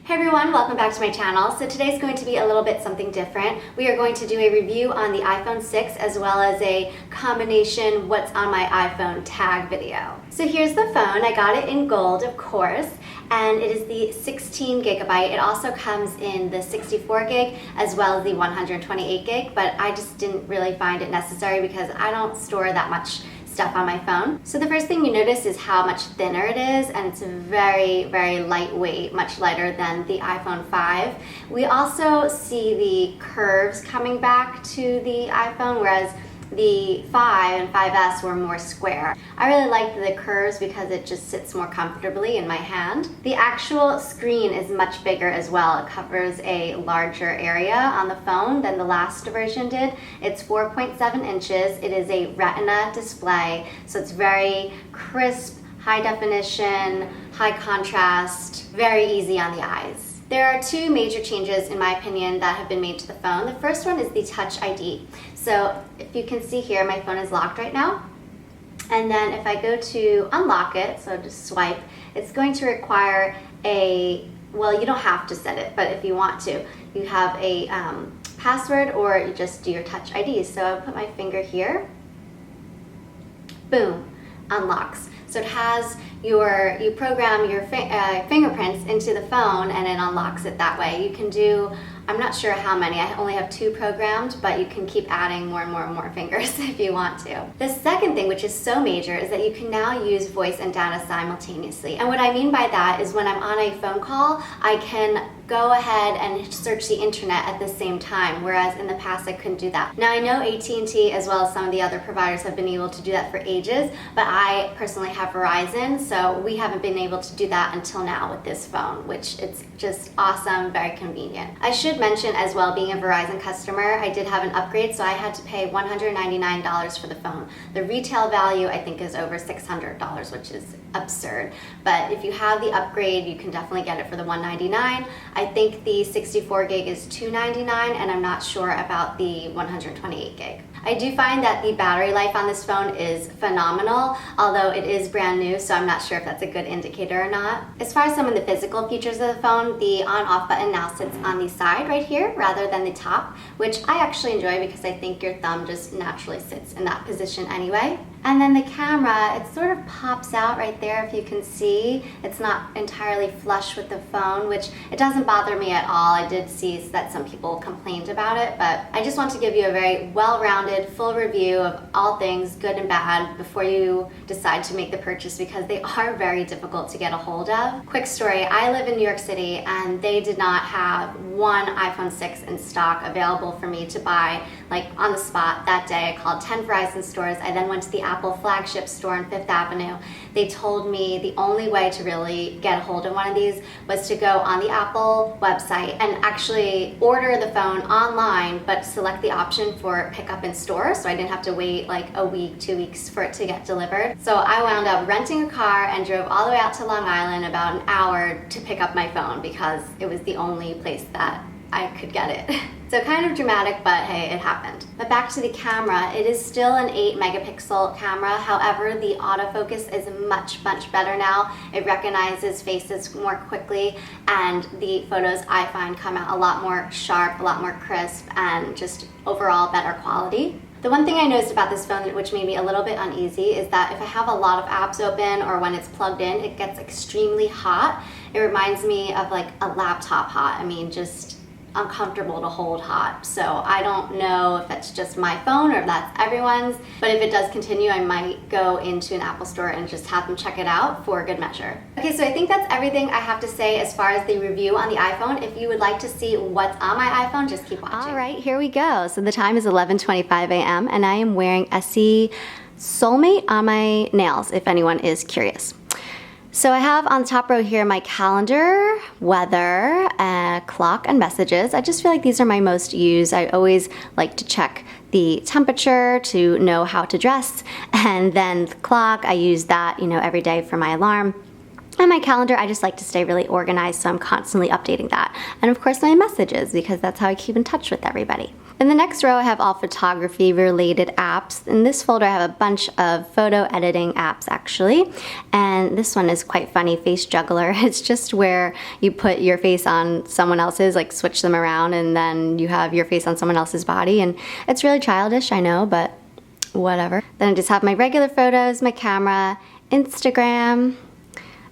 Hey everyone, welcome back to my channel. So today's going to be a little bit something different. We are going to do a review on the iPhone 6 as well as a combination what's on my iPhone tag video. So here's the phone. I got it in gold, of course, and it is the 16 gigabyte. It also comes in the 64 gig as well as the 128 gig, but I just didn't really find it necessary because I don't store that much stuff on my phone. So the first thing you notice is how much thinner it is, and it's very, very lightweight, much lighter than the iPhone 5. We also see the curves coming back to the iPhone, whereas the 5 and 5S were more square. I really like the curves because it just sits more comfortably in my hand. The actual screen is much bigger as well. It covers a larger area on the phone than the last version did. It's 4.7 inches. It is a Retina display, so it's very crisp, high definition, high contrast, very easy on the eyes. There are two major changes, in my opinion, that have been made to the phone. The first one is the Touch ID. So if you can see here, my phone is locked right now. And then if I go to unlock it, so just swipe, it's going to require well, you don't have to set it, but if you want to, you have a password or you just do your Touch ID. So I'll put my finger here. Boom, unlocks. So it has you program your fingerprints into the phone and it unlocks it that way. You can do, I'm not sure how many, I only have 2 programmed, but you can keep adding more and more and more fingers if you want to. The second thing, which is so major, is that you can now use voice and data simultaneously. And what I mean by that is when I'm on a phone call, I can go ahead and search the internet at the same time, whereas in the past I couldn't do that. Now I know AT&T as well as some of the other providers have been able to do that for ages, but I personally have Verizon, so we haven't been able to do that until now with this phone, which it's just awesome, very convenient. I should mention as well, being a Verizon customer, I did have an upgrade, so I had to pay $199 for the phone. The retail value I think is over $600, which is absurd. But if you have the upgrade, you can definitely get it for the $199. I think the 64 gig is $299, and I'm not sure about the 128 gig. I do find that the battery life on this phone is phenomenal, although it is brand new, so I'm not sure if that's a good indicator or not. As far as some of the physical features of the phone, the on-off button now sits on the side right here rather than the top, which I actually enjoy because I think your thumb just naturally sits in that position anyway. And then the camera, it sort of pops out right there if you can see. It's not entirely flush with the phone, which it doesn't bother me at all. I did see that some people complained about it, but I just want to give you a very well-rounded, full review of all things good and bad before you decide to make the purchase because they are very difficult to get a hold of. Quick story, I live in New York City and they did not have one iPhone 6 in stock available for me to buy like on the spot that day. I called 10 Verizon stores. I then went to the Apple flagship store on 5th Avenue. They told me the only way to really get a hold of one of these was to go on the Apple website and actually order the phone online, but select the option for pickup in store, so I didn't have to wait like a week, 2 weeks for it to get delivered. So I wound up renting a car and drove all the way out to Long Island about an hour to pick up my phone because it was the only place that I could get it. So kind of dramatic, but hey, it happened. But back to the camera, it is still an 8 megapixel camera. However, the autofocus is much, much better now. It recognizes faces more quickly, and the photos I find come out a lot more sharp, a lot more crisp, and just overall better quality. The one thing I noticed about this phone which made me a little bit uneasy is that if I have a lot of apps open or when it's plugged in, it gets extremely hot. It reminds me of like a laptop hot. I mean, just uncomfortable to hold hot. So I don't know if that's just my phone or if that's everyone's, but if it does continue, I might go into an Apple store and just have them check it out for good measure. Okay, so I think that's everything I have to say as far as the review on the iPhone. If you would like to see what's on my iPhone, just keep watching. All right, here we go. So the time is 11:25 a.m. and I am wearing Essie Soulmate on my nails, if anyone is curious. So I have on the top row here my calendar, weather, clock, and messages. I just feel like these are my most used. I always like to check the temperature to know how to dress, and then the clock, I use that, every day for my alarm. And my calendar, I just like to stay really organized, so I'm constantly updating that. And of course my messages, because that's how I keep in touch with everybody. In the next row, I have all photography related apps. In this folder, I have a bunch of photo editing apps actually. And this one is quite funny, Face Juggler. It's just where you put your face on someone else's, like switch them around, and then you have your face on someone else's body. And it's really childish, I know, but whatever. Then I just have my regular photos, my camera, Instagram.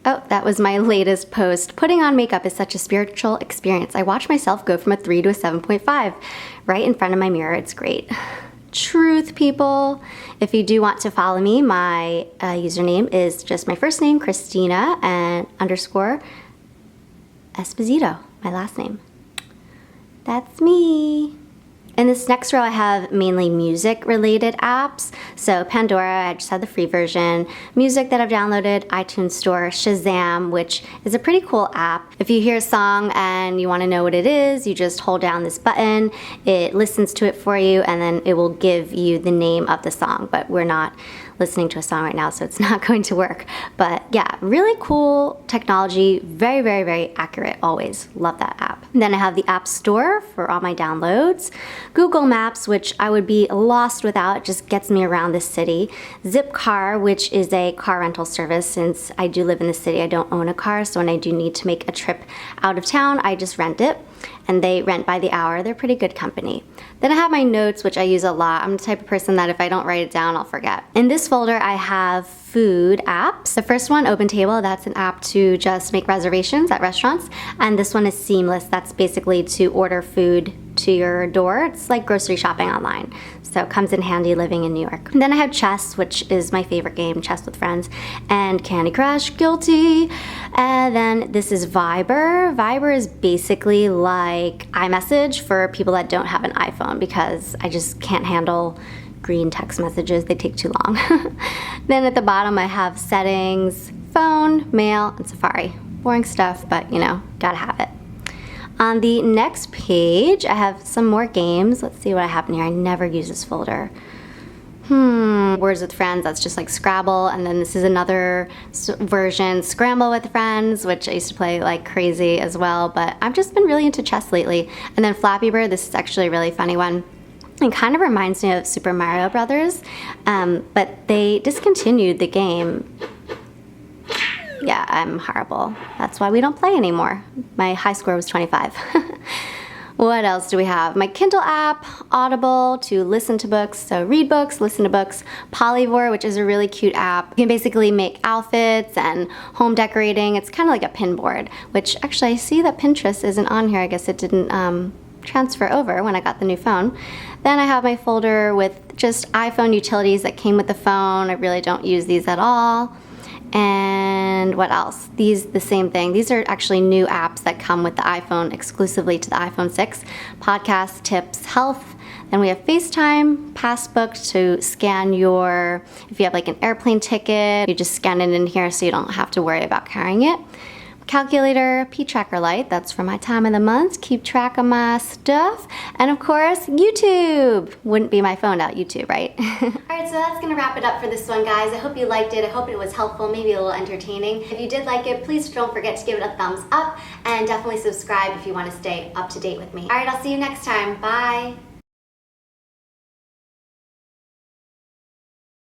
Oh, that was my latest post. Putting on makeup is such a spiritual experience. I watch myself go from a 3 to a 7.5 right in front of my mirror. It's great. Truth, people. If you do want to follow me, my username is just my first name, Christina, and _ Esposito, my last name. That's me. In this next row, I have mainly music-related apps. So Pandora, I just had the free version. Music that I've downloaded, iTunes Store, Shazam, which is a pretty cool app. If you hear a song and you want to know what it is, you just hold down this button. It listens to it for you, and then it will give you the name of the song. But we're not listening to a song right now, so it's not going to work. But yeah, really cool technology, very, very, very accurate, always. Love that app. And then I have the App Store for all my downloads, Google Maps, which I would be lost without, it just gets me around this city, Zipcar, which is a car rental service. Since I do live in the city, I don't own a car, so when I do need to make a trip out of town, I just rent it. And they rent by the hour. They're pretty good company. Then I have my notes, which I use a lot. I'm the type of person that if I don't write it down, I'll forget. In this folder, I have food apps. The first one, OpenTable, that's an app to just make reservations at restaurants. And this one is Seamless. That's basically to order food to your door. It's like grocery shopping online. So it comes in handy living in New York. And then I have chess, which is my favorite game, chess with friends, and Candy Crush, guilty. And then this is Viber. Viber is basically like iMessage for people that don't have an iPhone, because I just can't handle green text messages. They take too long. Then at the bottom, I have settings, phone, mail, and Safari. Boring stuff, but you know, gotta have it. On the next page, I have some more games. Let's see what I have in here. I never use this folder. Words with Friends, that's just like Scrabble. And then this is another version, Scramble with Friends, which I used to play like crazy as well. But I've just been really into chess lately. And then Flappy Bird, this is actually a really funny one. It kind of reminds me of Super Mario Brothers, but they discontinued the game. Yeah, I'm horrible. That's why we don't play anymore. My high score was 25. What else do we have? My Kindle app, Audible to listen to books. So read books, listen to books. Polyvore, which is a really cute app. You can basically make outfits and home decorating. It's kind of like a pin board, which actually I see that Pinterest isn't on here. I guess it didn't transfer over when I got the new phone. Then I have my folder with just iPhone utilities that came with the phone. I really don't use these at all. And what else? These, the same thing. These are actually new apps that come with the iPhone exclusively to the iPhone 6. Podcasts, tips, health. Then we have FaceTime, Passbook to scan your, if you have like an airplane ticket, you just scan it in here so you don't have to worry about carrying it. Calculator, P-Tracker Lite, that's for my time of the month, keep track of my stuff. And of course, YouTube. Wouldn't be my phone without YouTube, right? Alright, so that's gonna wrap it up for this one, guys. I hope you liked it. I hope it was helpful, maybe a little entertaining. If you did like it, please don't forget to give it a thumbs up and definitely subscribe if you want to stay up to date with me. Alright, I'll see you next time. Bye.